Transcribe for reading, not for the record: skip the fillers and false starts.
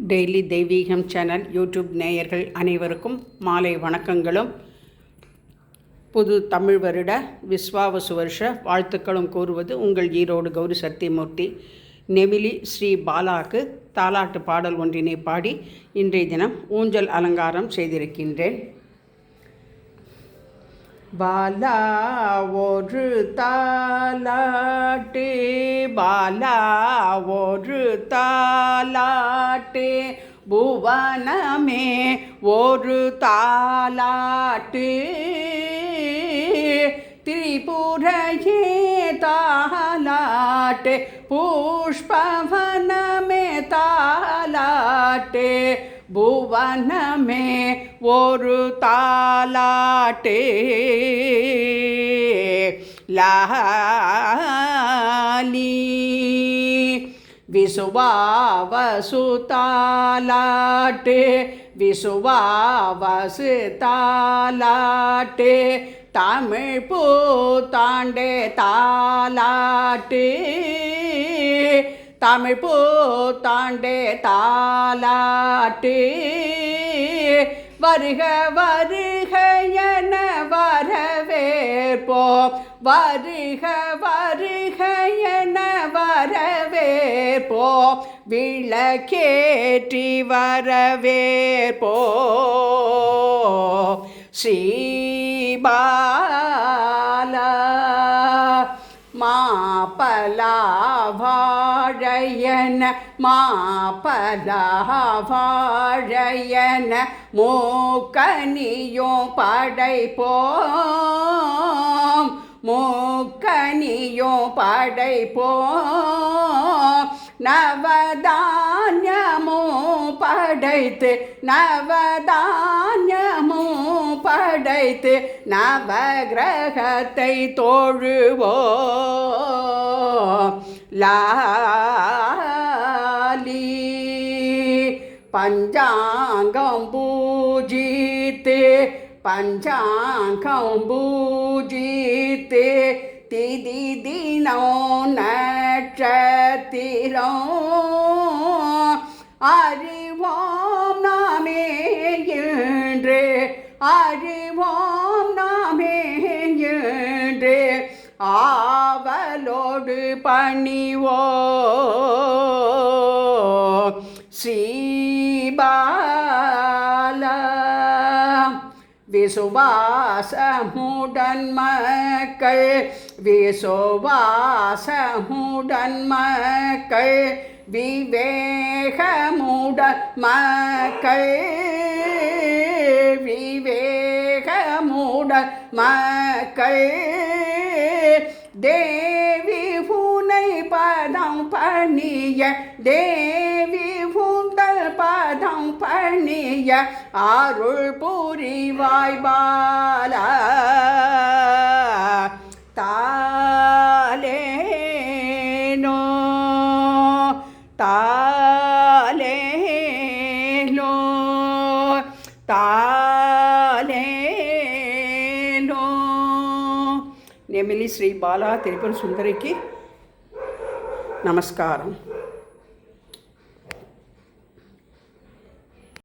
Daily தெய்வீகம் channel YouTube நேயர்கள் அனைவருக்கும் மாலை வணக்கங்களும் புது தமிழ் வருட விஸ்வாவசு வருஷ வாழ்த்துக்களும் கூறுவது உங்கள் ஈரோடு கௌரி சத்தியமூர்த்தி. நெமிலி ஸ்ரீ பாலாவுக்கு தாலாட்டு பாடல் ஒன்றினை பாடி இன்றைய தினம் ஊஞ்சல் அலங்காரம் செய்திருக்கின்றேன். பாலா ஒரு தாலாட்டு, பாலா ஒரு தாலாட்டு, புவனமே ஒரு தாலாட்டு, திரிபுரையே தாலாட்டு, புஷ்பவனமே தாலாட்டு, புவனமே ஒரு தாலாட்டு, லாலி விசுவாவசு தாலாட்டு, விசுவாவசு தாலாட்டு, தமிழ் புத்தாண்டே தாலாட்டு, தமிழ் புத்தாண்டே தாலாட்டு, வருக வருக என வரவேற்போம், வருக வருக என வரவேற்போம், விளக்கேற்றி வரவேற்போம். ஸ்ரீபாலா மாப்பலா வாழையன, மாப்பலா வாழையன, மூக்கனியும் படைப்போம், மூக்கனியும் படைப்போம், நவதானியமும் படைத்து, நவதானியமும் படைத்து, நவகிரகத்தை தொழுவோம். லாலி பஞ்சாங்கம் பூஜித்து, பஞ்சாங்கம் பூஜித்து, திதி தினம் நட்சத்திரம் அறிவோம் நாமே என்று, அறிவோம் நாமே என்று, ஆவலோடு பணிவோம். ஸ்ரீபாலா விசுவாசமுடன் மக்கள், விசுவாசமுடன் மக்கள், விவேகமுடன் மக்கள், விவேகமுடன் மக்கள், தேவி உனை பதம் பணிய, தேவி உந்தல் பதம் பணிய, அருள் புரிவாய் பாலா. தாலேனோ தாலேனோ தாலேனோ. நெமிலி ஸ்ரீ பாலா திரிபுர சுந்தரிக்கு நமஸ்காரம்.